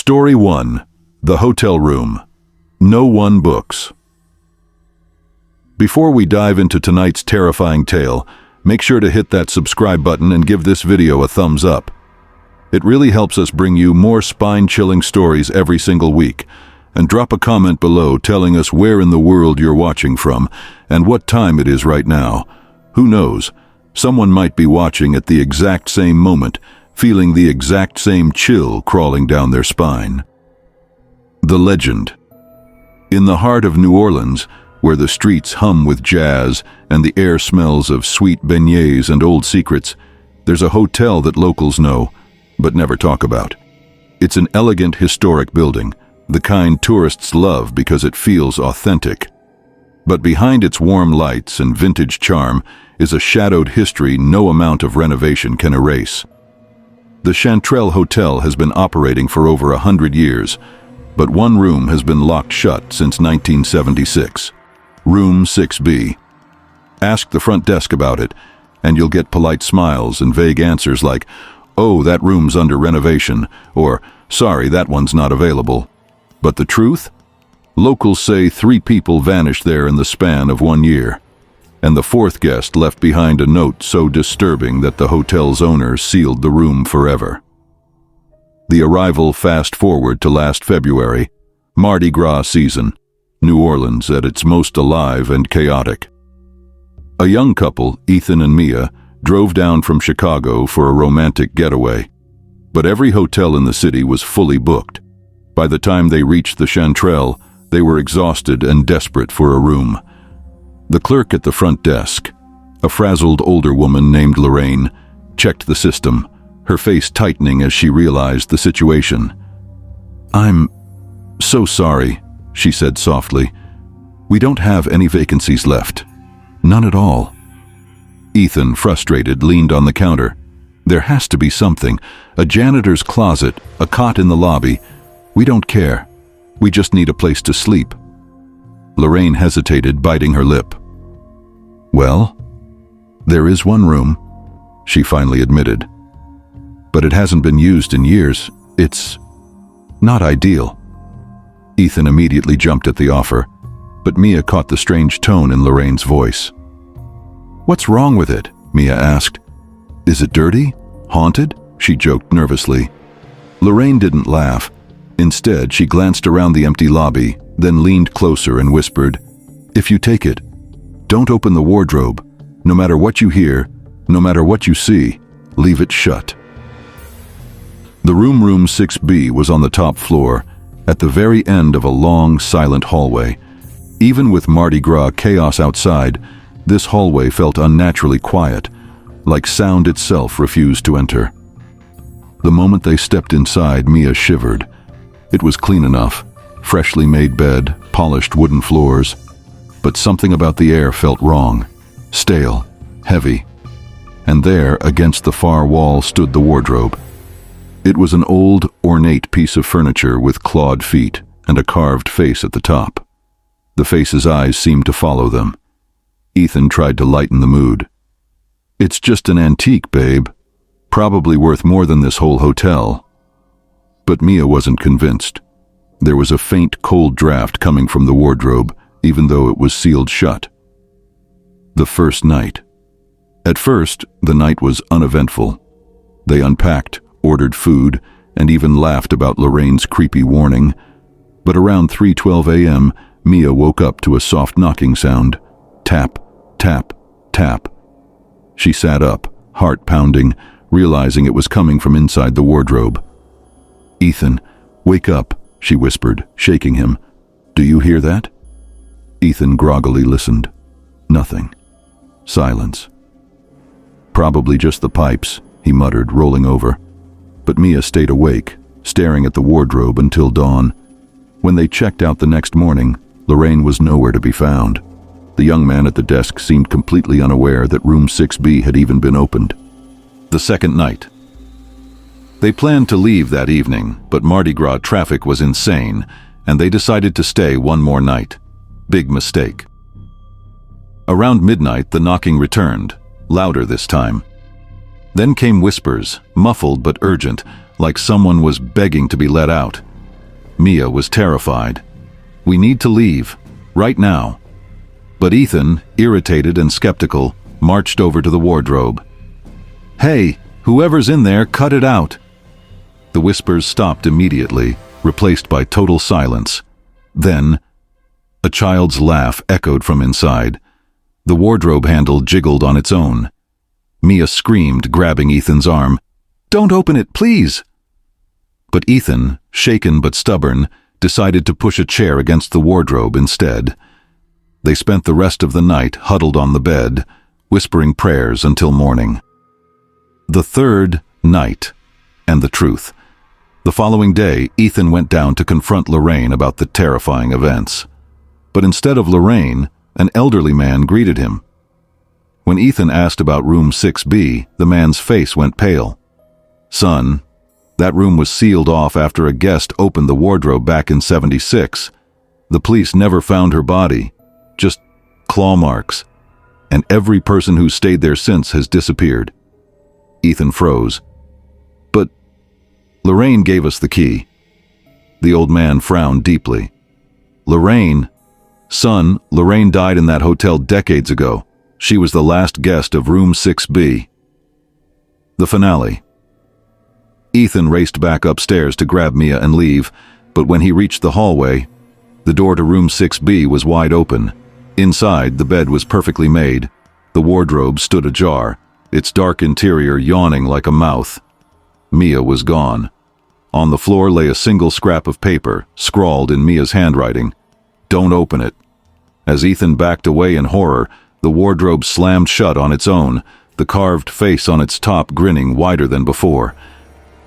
Story 1. The Hotel Room. No One Books. Before we dive into tonight's terrifying tale, make sure to hit that subscribe button and give this video a thumbs up. It really helps us bring you more spine-chilling stories every single week. And drop a comment below telling us where in the world you're watching from and what time it is right now. Who knows? Someone might be watching at the exact same moment, feeling the exact same chill crawling down their spine. The Legend. In the heart of New Orleans, where the streets hum with jazz and the air smells of sweet beignets and old secrets, there's a hotel that locals know, but never talk about. It's an elegant, historic building, the kind tourists love because it feels authentic. But behind its warm lights and vintage charm is a shadowed history no amount of renovation can erase. The Chanterelle Hotel has been operating for over 100 years, but one room has been locked shut since 1976. Room 6B. Ask the front desk about it, and you'll get polite smiles and vague answers like, "Oh, that room's under renovation," or "Sorry, that one's not available." But the truth? Locals say 3 people vanished there in the span of 1 year, and the 4th guest left behind a note so disturbing that the hotel's owner sealed the room forever. The arrival fast forward to last February, Mardi Gras season, New Orleans at its most alive and chaotic. A young couple, Ethan and Mia, drove down from Chicago for a romantic getaway, but every hotel in the city was fully booked. By the time they reached the Chanterelle, they were exhausted and desperate for a room. The clerk at the front desk, a frazzled older woman named Lorraine, checked the system, her face tightening as she realized the situation. "I'm so sorry," she said softly. "We don't have any vacancies left. None at all." Ethan, frustrated, leaned on the counter. "There has to be something. A janitor's closet, a cot in the lobby. We don't care. We just need a place to sleep." Lorraine hesitated, biting her lip. "Well, there is one room," she finally admitted. "But it hasn't been used in years. It's not ideal." Ethan immediately jumped at the offer, but Mia caught the strange tone in Lorraine's voice. "What's wrong with it?" Mia asked. "Is it dirty? Haunted?" she joked nervously. Lorraine didn't laugh. Instead, she glanced around the empty lobby, then leaned closer and whispered, "If you take it, don't open the wardrobe. No matter what you hear, no matter what you see, leave it shut." The room 6B was on the top floor, at the very end of a long, silent hallway. Even with Mardi Gras chaos outside, this hallway felt unnaturally quiet, like sound itself refused to enter. The moment they stepped inside, Mia shivered. It was clean enough, freshly made bed, polished wooden floors, but something about the air felt wrong, stale, heavy. And there, against the far wall, stood the wardrobe. It was an old, ornate piece of furniture with clawed feet and a carved face at the top. The face's eyes seemed to follow them. Ethan tried to lighten the mood. "It's just an antique, babe. Probably worth more than this whole hotel." But Mia wasn't convinced. There was a faint, cold draft coming from the wardrobe, even though it was sealed shut. The first night. At first, the night was uneventful. They unpacked, ordered food, and even laughed about Lorraine's creepy warning. But around 3:12 a.m., Mia woke up to a soft knocking sound. Tap, tap, tap. She sat up, heart pounding, realizing it was coming from inside the wardrobe. "Ethan, wake up," she whispered, shaking him. "Do you hear that?" Ethan groggily listened. Nothing. Silence. "Probably just the pipes," he muttered, rolling over. But Mia stayed awake, staring at the wardrobe until dawn. When they checked out the next morning, Lorraine was nowhere to be found. The young man at the desk seemed completely unaware that room 6B had even been opened. The second night. They planned to leave that evening, but Mardi Gras traffic was insane, and they decided to stay one more night. Big mistake. Around midnight, the knocking returned, louder this time. Then came whispers, muffled but urgent, like someone was begging to be let out. Mia was terrified. "We need to leave, right now." But Ethan, irritated and skeptical, marched over to the wardrobe. "Hey, whoever's in there, cut it out." The whispers stopped immediately, replaced by total silence. Then, a child's laugh echoed from inside. The wardrobe handle jiggled on its own. Mia screamed, grabbing Ethan's arm. "Don't open it, please!" But Ethan, shaken but stubborn, decided to push a chair against the wardrobe instead. They spent the rest of the night huddled on the bed, whispering prayers until morning. The third night, and the truth. The following day, Ethan went down to confront Lorraine about the terrifying events. But instead of Lorraine, an elderly man greeted him. When Ethan asked about room 6B, the man's face went pale. "Son, that room was sealed off after a guest opened the wardrobe back in '76. The police never found her body, just claw marks, and every person who's stayed there since has disappeared." Ethan froze. "But Lorraine gave us the key." The old man frowned deeply. "Lorraine? Son, Lorraine died in that hotel decades ago. She was the last guest of room 6B. The finale. Ethan raced back upstairs to grab Mia and leave, but when he reached the hallway, the door to room 6B was wide open. Inside, the bed was perfectly made. The wardrobe stood ajar, its dark interior yawning like a mouth. Mia was gone. On the floor lay a single scrap of paper, scrawled in Mia's handwriting. "Don't open it." As Ethan backed away in horror, the wardrobe slammed shut on its own, the carved face on its top grinning wider than before.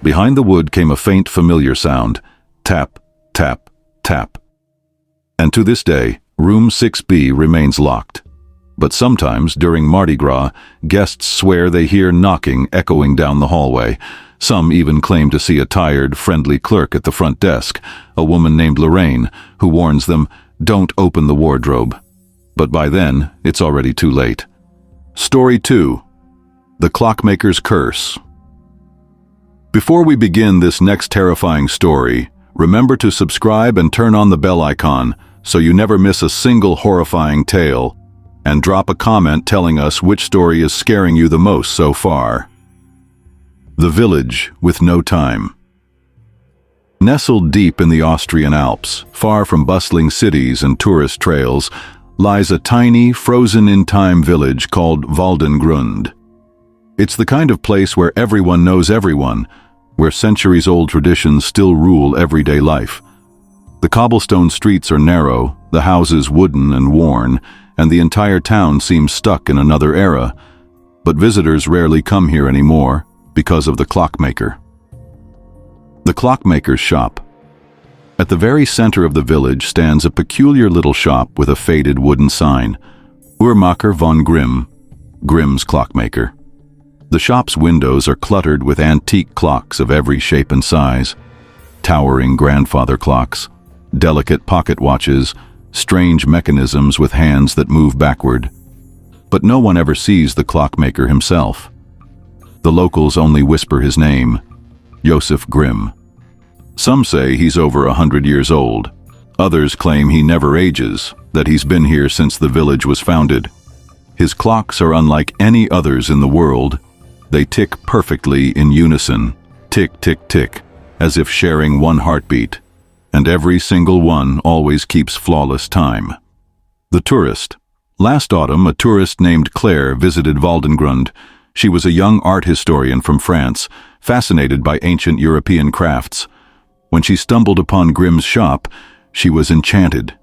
Behind the wood came a faint, familiar sound. Tap, tap, tap. And to this day, room 6B remains locked. But sometimes, during Mardi Gras, guests swear they hear knocking echoing down the hallway. Some even claim to see a tired, friendly clerk at the front desk, a woman named Lorraine, who warns them, "Don't open the wardrobe." But by then, it's already too late. Story 2. The Clockmaker's Curse. Before we begin this next terrifying story, remember to subscribe and turn on the bell icon so you never miss a single horrifying tale, and drop a comment telling us which story is scaring you the most so far. The Village with No Time. Nestled deep in the Austrian Alps, far from bustling cities and tourist trails, lies a tiny, frozen-in-time village called Waldengrund. It's the kind of place where everyone knows everyone, where centuries-old traditions still rule everyday life. The cobblestone streets are narrow, the houses wooden and worn, and the entire town seems stuck in another era. But visitors rarely come here anymore because of the Clockmaker. The Clockmaker's shop. At the very center of the village stands a peculiar little shop with a faded wooden sign, Uhrmacher von Grimm, Grimm's Clockmaker. The shop's windows are cluttered with antique clocks of every shape and size, towering grandfather clocks, delicate pocket watches, strange mechanisms with hands that move backward. But no one ever sees the Clockmaker himself. The locals only whisper his name, Joseph Grimm. Some say he's over 100 years old. Others claim he never ages, that he's been here since the village was founded. His clocks are unlike any others in the world. They tick perfectly in unison, tick, tick, tick, as if sharing one heartbeat. And every single one always keeps flawless time. The tourist. Last autumn, a tourist named Claire visited Waldengrund. She was a young art historian from France, fascinated by ancient European crafts. When she stumbled upon Grimm's shop, she was enchanted.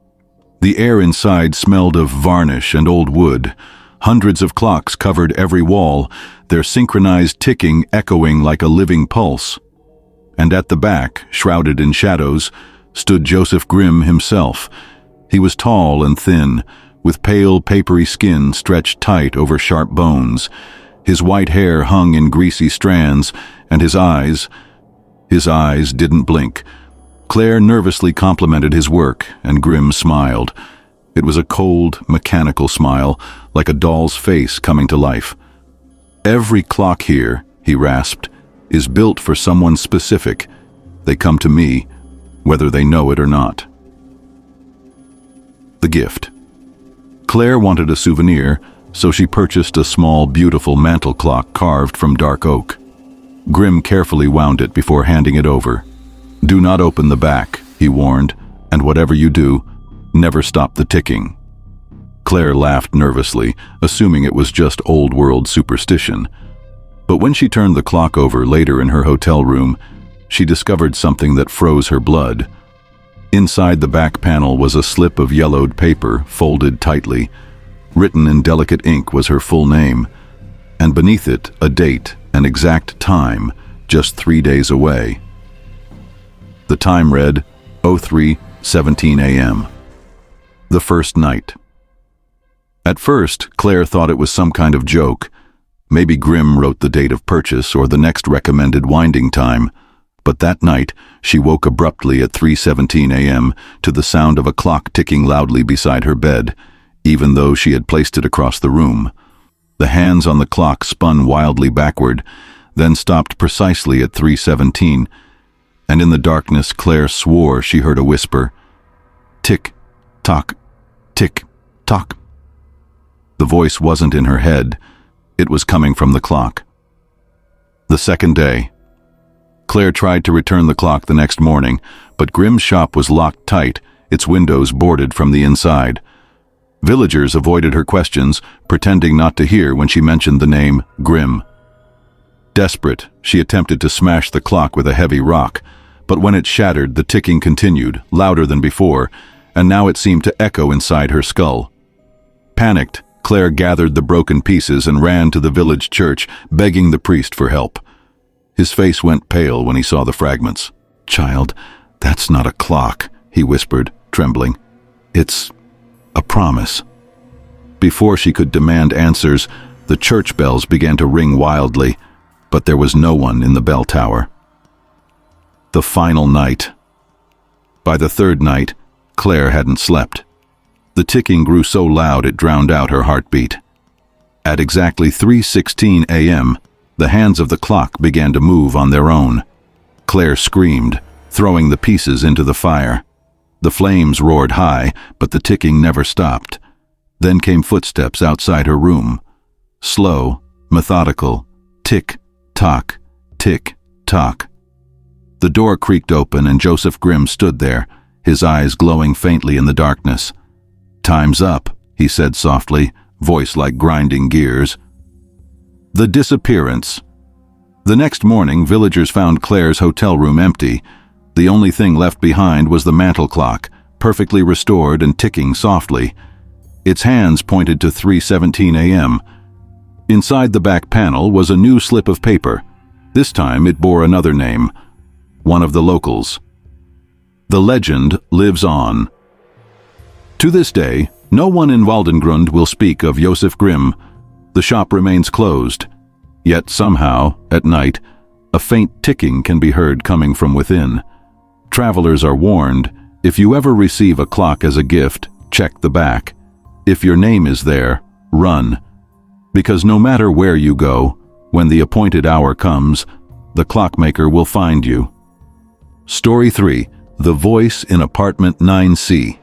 The air inside smelled of varnish and old wood. Hundreds of clocks covered every wall, their synchronized ticking echoing like a living pulse. And at the back, shrouded in shadows, stood Joseph Grimm himself. He was tall and thin, with pale, papery skin stretched tight over sharp bones. His white hair hung in greasy strands, and his eyes didn't blink. Claire nervously complimented his work, and Grimm smiled. It was a cold, mechanical smile, like a doll's face coming to life. "Every clock here," he rasped, "is built for someone specific. They come to me. whether they know it or not. The gift. Claire wanted a souvenir, so she purchased a small, beautiful mantel clock carved from dark oak. Grimm carefully wound it before handing it over. "Do not open the back," he warned, "and whatever you do, never stop the ticking." Claire laughed nervously, assuming it was just old-world superstition. But when she turned the clock over later in her hotel room, she discovered something that froze her blood. Inside the back panel was a slip of yellowed paper, folded tightly. Written in delicate ink was her full name, and beneath it a date, an exact time, just 3 days away. The time read 03:17 a.m. The first night. At first, Claire thought it was some kind of joke. Maybe Grimm wrote the date of purchase or the next recommended winding time. But that night, she woke abruptly at 3:17 a.m. to the sound of a clock ticking loudly beside her bed, even though she had placed it across the room. The hands on the clock spun wildly backward, then stopped precisely at 3:17, and in the darkness Claire swore she heard a whisper. Tick, tock, tick, tock. The voice wasn't in her head. It was coming from the clock. The second day. Claire tried to return the clock the next morning, but Grimm's shop was locked tight, its windows boarded from the inside. Villagers avoided her questions, pretending not to hear when she mentioned the name Grimm. Desperate, she attempted to smash the clock with a heavy rock, but when it shattered, the ticking continued, louder than before, and now it seemed to echo inside her skull. Panicked, Claire gathered the broken pieces and ran to the village church, begging the priest for help. His face went pale when he saw the fragments. "Child, that's not a clock," he whispered, trembling. "It's a promise." Before she could demand answers, the church bells began to ring wildly, but there was no one in the bell tower. The final night. By the third night, Claire hadn't slept. The ticking grew so loud it drowned out her heartbeat. At exactly 3:16 a.m., the hands of the clock began to move on their own. Claire screamed, throwing the pieces into the fire. The flames roared high, but the ticking never stopped. Then came footsteps outside her room. Slow, methodical, tick-tock, tick-tock. The door creaked open and Joseph Grimm stood there, his eyes glowing faintly in the darkness. "Time's up," he said softly, voice like grinding gears. The disappearance. The next morning, villagers found Claire's hotel room empty. The only thing left behind was the mantel clock, perfectly restored and ticking softly. Its hands pointed to 3:17 a.m. Inside the back panel was a new slip of paper. This time it bore another name, one of the locals. The legend lives on. To this day, no one in Waldengrund will speak of Joseph Grimm. The shop remains closed. Yet somehow, at night, a faint ticking can be heard coming from within. Travelers are warned, if you ever receive a clock as a gift, check the back. If your name is there, run. Because no matter where you go, when the appointed hour comes, the clockmaker will find you. Story 3. The Voice in Apartment 9C.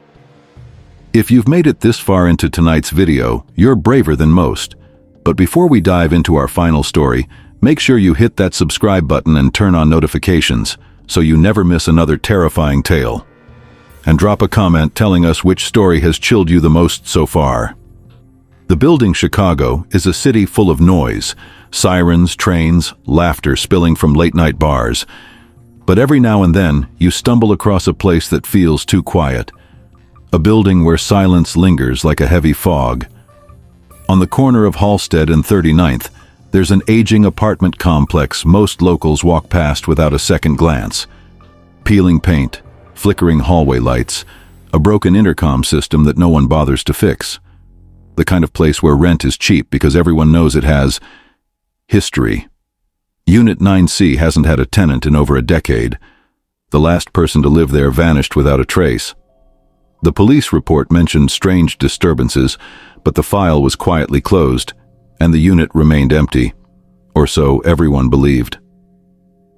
If you've made it this far into tonight's video, you're braver than most. But before we dive into our final story, make sure you hit that subscribe button and turn on notifications so you never miss another terrifying tale. And drop a comment telling us which story has chilled you the most so far. The building Chicago is a city full of noise, sirens, trains, laughter spilling from late-night bars. But every now and then, you stumble across a place that feels too quiet. A building where silence lingers like a heavy fog. On the corner of Halsted and 39th, there's an aging apartment complex most locals walk past without a second glance. Peeling paint, flickering hallway lights, a broken intercom system that no one bothers to fix. The kind of place where rent is cheap because everyone knows it has history. Unit 9C hasn't had a tenant in over a decade. The last person to live there vanished without a trace. The police report mentioned strange disturbances, but the file was quietly closed, and the unit remained empty. Or so everyone believed.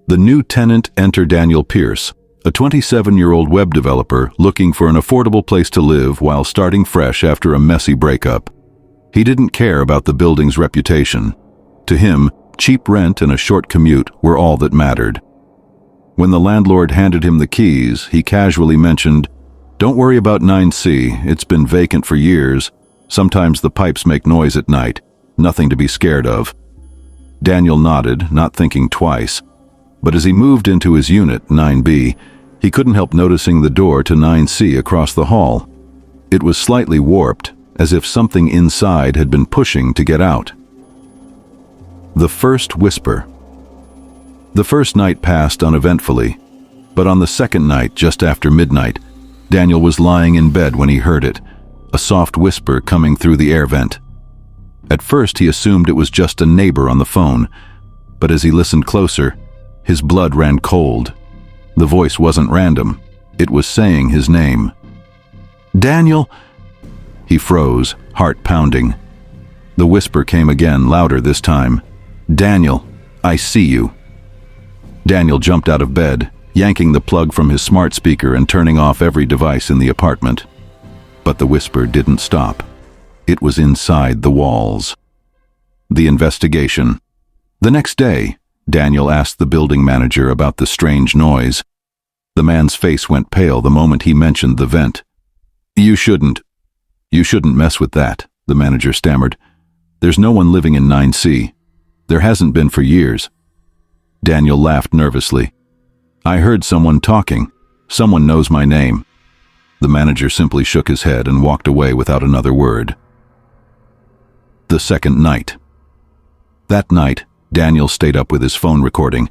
The new tenant, enter Daniel Pierce, a 27-year-old web developer looking for an affordable place to live while starting fresh after a messy breakup. He didn't care about the building's reputation. To him, cheap rent and a short commute were all that mattered. When the landlord handed him the keys, he casually mentioned, "Don't worry about 9C, it's been vacant for years. Sometimes the pipes make noise at night. Nothing to be scared of." Daniel nodded, not thinking twice. But as he moved into his unit, 9B, he couldn't help noticing the door to 9C across the hall. It was slightly warped, as if something inside had been pushing to get out. The first whisper. The first night passed uneventfully, but on the second night, just after midnight, Daniel was lying in bed when he heard it, a soft whisper coming through the air vent. At first, he assumed it was just a neighbor on the phone, but as he listened closer, his blood ran cold. The voice wasn't random. It was saying his name. "Daniel!" He froze, heart pounding. The whisper came again, louder this time. "Daniel, I see you." Daniel jumped out of bed, yanking the plug from his smart speaker and turning off every device in the apartment. But the whisper didn't stop. It was inside the walls. The investigation. The next day, Daniel asked the building manager about the strange noise. The man's face went pale the moment he mentioned the vent. You shouldn't mess with that," the manager stammered. "There's no one living in 9C. There hasn't been for years." Daniel laughed nervously. "I heard someone talking. Someone knows my name." The manager simply shook his head and walked away without another word. The second night. That night, Daniel stayed up with his phone recording.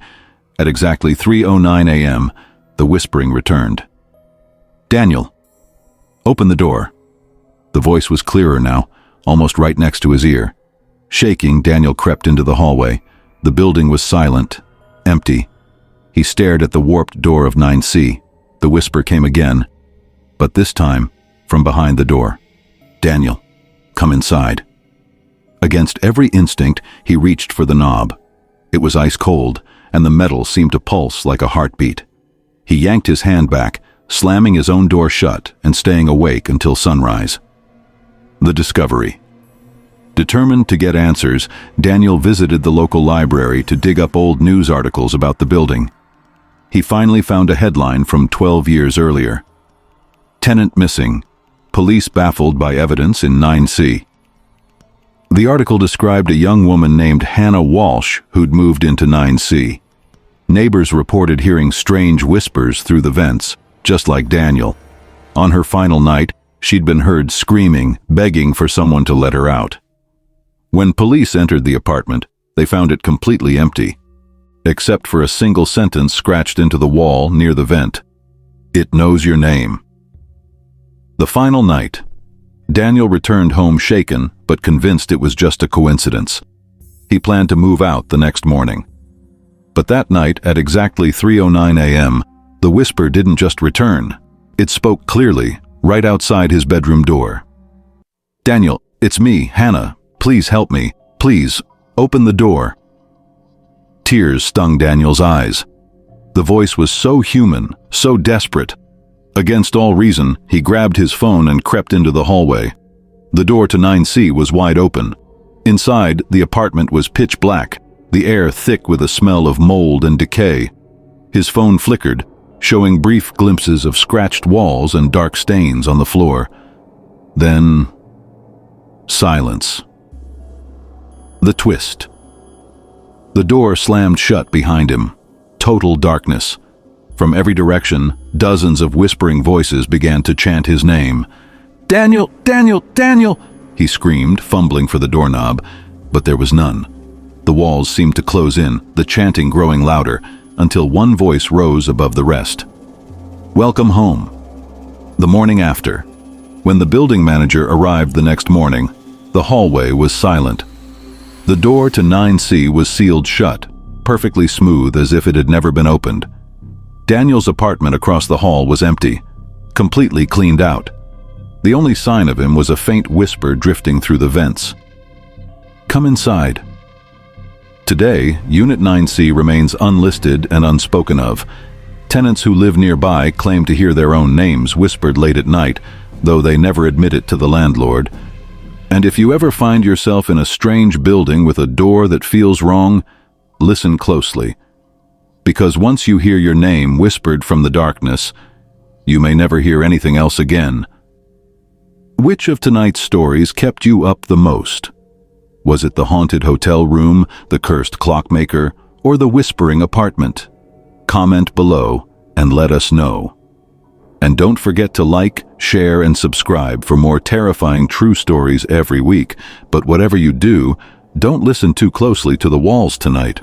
At exactly 3:09 a.m., the whispering returned. "Daniel, open the door." The voice was clearer now, almost right next to his ear. Shaking, Daniel crept into the hallway. The building was silent, empty. He stared at the warped door of 9C. The whisper came again, but this time from behind the door. "Daniel, come inside." Against every instinct, he reached for the knob. It was ice cold, and the metal seemed to pulse like a heartbeat. He yanked his hand back, slamming his own door shut and staying awake until sunrise. The discovery. Determined to get answers, Daniel visited the local library to dig up old news articles about the building. He finally found a headline from 12 years earlier. "Tenant missing. Police baffled by evidence in 9C." The article described a young woman named Hannah Walsh who'd moved into 9C. Neighbors reported hearing strange whispers through the vents, just like Daniel. On her final night, she'd been heard screaming, begging for someone to let her out. When police entered the apartment, they found it completely empty, except for a single sentence scratched into the wall near the vent. "It knows your name." The final night. Daniel returned home shaken, but convinced it was just a coincidence. He planned to move out the next morning. But that night, at exactly 3:09 a.m., the whisper didn't just return. It spoke clearly, right outside his bedroom door. "Daniel, it's me, Hannah. Please help me. Please, open the door." Tears stung Daniel's eyes. The voice was so human, so desperate. Against all reason, he grabbed his phone and crept into the hallway. The door to 9C was wide open. Inside, the apartment was pitch black, the air thick with a smell of mold and decay. His phone flickered, showing brief glimpses of scratched walls and dark stains on the floor. Then, silence. The twist. The door slammed shut behind him. Total darkness. From every direction, dozens of whispering voices began to chant his name. "Daniel! Daniel! Daniel!" he screamed, fumbling for the doorknob, but there was none. The walls seemed to close in, the chanting growing louder, until one voice rose above the rest. "Welcome home." The morning after. When the building manager arrived the next morning, the hallway was silent. The door to 9C was sealed shut, perfectly smooth as if it had never been opened. Daniel's apartment across the hall was empty, completely cleaned out. The only sign of him was a faint whisper drifting through the vents. "Come inside." Today, Unit 9C remains unlisted and unspoken of. Tenants who live nearby claim to hear their own names whispered late at night, though they never admit it to the landlord. And if you ever find yourself in a strange building with a door that feels wrong, listen closely. Because once you hear your name whispered from the darkness, you may never hear anything else again. Which of tonight's stories kept you up the most? Was it the haunted hotel room, the cursed clockmaker, or the whispering apartment? Comment below and let us know. And don't forget to like, share, and subscribe for more terrifying true stories every week. But whatever you do, don't listen too closely to the walls tonight.